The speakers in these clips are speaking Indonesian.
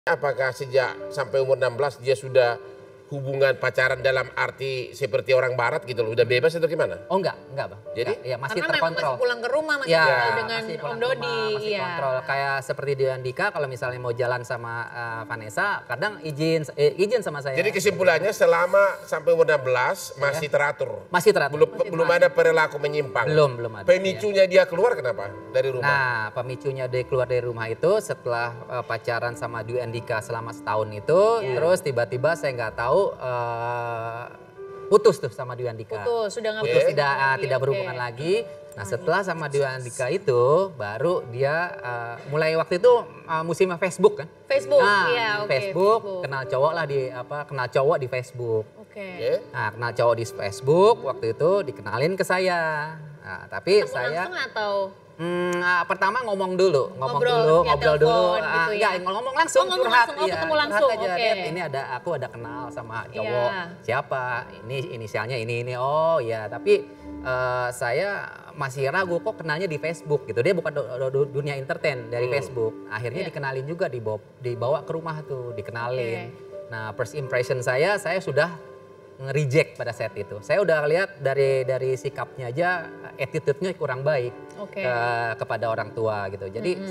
Apakah sejak sampai umur 16 dia sudah hubungan pacaran dalam arti seperti orang barat gitu loh, udah bebas atau gimana? Oh enggak Bang. Jadi? Ya masih Karena memang terkontrol. masih pulang ke rumah, masih Ya, tinggal dengan masih Om pulang ke Dodi. rumah, masih Iya. kontrol. Kayak seperti di Andika kalau misalnya mau jalan sama Vanessa, kadang izin sama saya. Jadi kesimpulannya selama sampai umur 16 masih teratur. Masih teratur. Belum ada perilaku menyimpang. Belum ada. Pemicunya dia keluar kenapa dari rumah? Nah, pemicunya dia keluar dari rumah itu setelah pacaran sama Dwi Andika selama setahun itu, terus tiba-tiba saya nggak tahu putus tuh sama Dwi Andika. Putus, sudah nggak Putus, berhubungan lagi, tidak oke. berhubungan lagi. Nah, setelah sama Dwi Andika itu baru dia mulai waktu itu musimnya Facebook kan. Facebook, Nah, iya, oke, Facebook, Facebook. kenal cowok lah kenal cowok di Facebook. Oke. Oke. Nah, kenal cowok di Facebook waktu itu dikenalin ke saya. Nah, tapi Ketemu saya langsung atau? pertama ngomong dulu Ngobrol via ngobrol dulu. telepon gitu ya? Enggak, ngomong langsung, Oh, ngomong curhat. langsung, oh, Iya, ketemu curhat langsung, aja. oke. "Det, ini aku ada kenal sama cowok. Iya. Siapa? Ini inisialnya ini. Oh ya, tapi saya masih ragu kok kenalnya di Facebook gitu. Dia bukan dunia entertain dari Facebook. Akhirnya Iya. dikenalin juga, dibawa ke rumah tuh, dikenalin. Nah, first impression saya sudah nge-reject pada saat itu. Saya udah lihat dari sikapnya aja, attitude-nya kurang baik Oke. kepada orang tua gitu. Jadi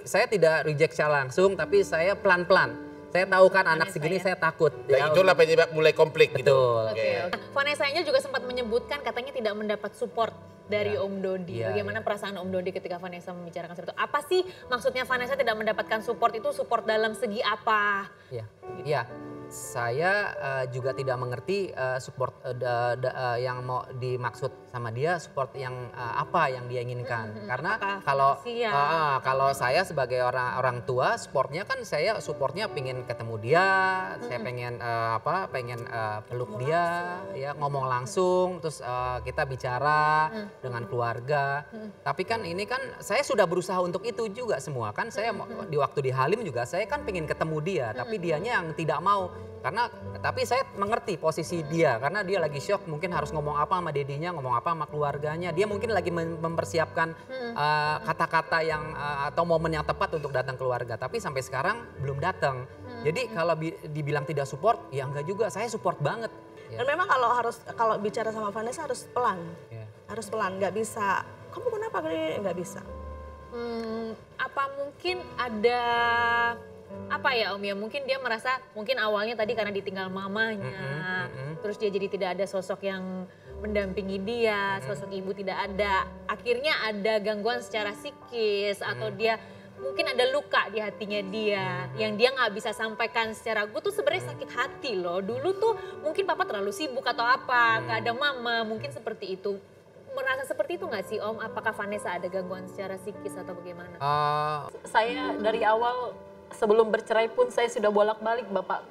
saya tidak reject secara langsung, tapi saya pelan-pelan. Saya tahu kan anak segini saya takut. Nah, itulah penyebab mulai konflik gitu. Betul. Oke. Vanessa-nya juga sempat menyebutkan katanya tidak mendapat support dari Ya. Om Dodi. Iya, Bagaimana perasaan Om Dodi ketika Vanessa membicarakan seperti itu? Apa sih maksudnya Vanessa tidak mendapatkan support itu, support dalam segi apa? Iya, iya. Saya juga tidak mengerti support yang mau dimaksud sama dia, support yang apa yang dia inginkan. Karena Apakah finansial? kalau saya sebagai orang tua, supportnya kan saya supportnya pengen ketemu dia, saya pengen pengen peluk dia, ya ngomong langsung, terus kita bicara dengan keluarga. Tapi kan ini kan saya sudah berusaha untuk itu juga semua kan. Saya di waktu di Halim juga saya kan pengen ketemu dia, tapi dianya yang tidak mau. Tapi saya mengerti posisi dia karena dia lagi shock, mungkin harus ngomong apa sama dedinya, ngomong apa sama keluarganya. Dia mungkin lagi mempersiapkan kata-kata yang atau momen yang tepat untuk datang keluarga. Tapi sampai sekarang belum datang. Jadi kalau dibilang tidak support, ya enggak juga. Saya support banget. Dan memang kalau bicara sama Vanessa harus pelan. Ya. Harus pelan, nggak bisa. Kamu kenapa gini? Nggak bisa. Apa mungkin ada apa ya Om ya, mungkin dia merasa mungkin awalnya tadi karena ditinggal mamanya, terus dia jadi tidak ada sosok yang mendampingi dia, sosok ibu tidak ada, akhirnya ada gangguan secara psikis atau dia mungkin ada luka di hatinya dia yang dia nggak bisa sampaikan secara, gue tuh sebenarnya sakit hati loh, dulu tuh mungkin papa terlalu sibuk atau apa, nggak ada mama, mungkin seperti itu. Merasa seperti itu nggak sih Om? Apakah Vanessa ada gangguan secara psikis atau bagaimana? Saya dari awal sebelum bercerai pun saya sudah bolak-balik Bapak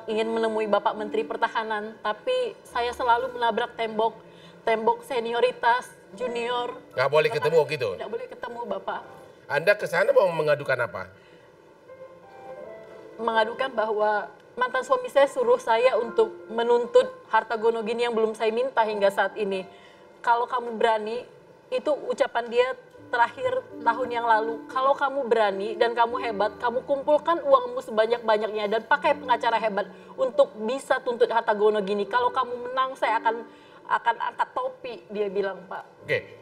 ingin menemui Bapak Menteri Pertahanan, tapi saya selalu menabrak tembok senioritas, junior. Nggak boleh ketemu gitu? Tidak boleh ketemu Bapak. Anda ke sana mau mengadukan apa? Mengadukan bahwa mantan suami saya suruh saya untuk menuntut harta gono gini yang belum saya minta hingga saat ini. Kalau kamu berani, itu ucapan dia terakhir tahun yang lalu, kalau kamu berani dan kamu hebat, kamu kumpulkan uangmu sebanyak-banyaknya dan pakai pengacara hebat untuk bisa tuntut harta gono gini. Kalau kamu menang, saya akan angkat topi, dia bilang Pak. Oke,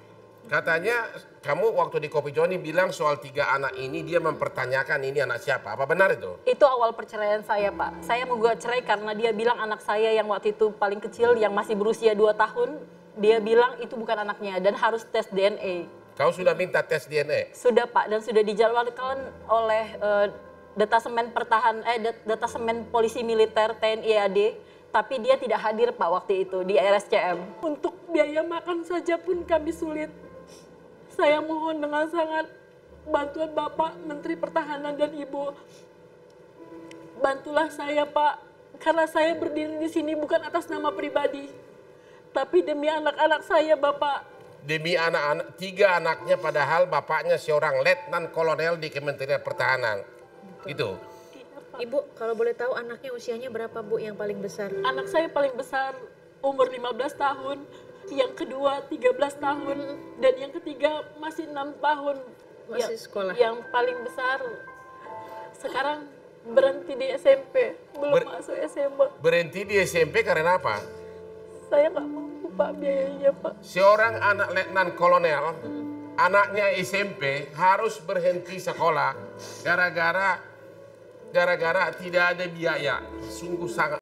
katanya kamu waktu di Kopi Joni bilang soal 3 anak ini dia mempertanyakan ini anak siapa, apa benar itu? Itu awal perceraian saya Pak. Saya menggugat cerai karena dia bilang anak saya yang waktu itu paling kecil, yang masih berusia 2 tahun, dia bilang itu bukan anaknya dan harus tes DNA. Kau sudah minta tes DNA? Sudah Pak, dan sudah dijadwalkan oleh detasemen polisi militer TNI AD, tapi dia tidak hadir Pak waktu itu di RSCM. Untuk biaya makan saja pun kami sulit. Saya mohon dengan sangat bantuan Bapak Menteri Pertahanan dan Ibu. Bantulah saya Pak, karena saya berdiri di sini bukan atas nama pribadi, tapi demi anak-anak saya Bapak. Demi anak-anak, 3 anaknya padahal bapaknya seorang letnan kolonel di Kementerian Pertahanan. Itu. Ibu, kalau boleh tahu anaknya usianya berapa Bu yang paling besar? Anak saya paling besar umur 15 tahun, yang kedua 13 tahun, dan yang ketiga masih 6 tahun. Masih sekolah? Yang paling besar sekarang berhenti di SMP, belum masuk SMA. Berhenti di SMP karena apa? Saya nggak mampu Pak biayanya Pak. Seorang anak letnan kolonel, anaknya SMP harus berhenti sekolah gara-gara tidak ada biaya. Sungguh sangat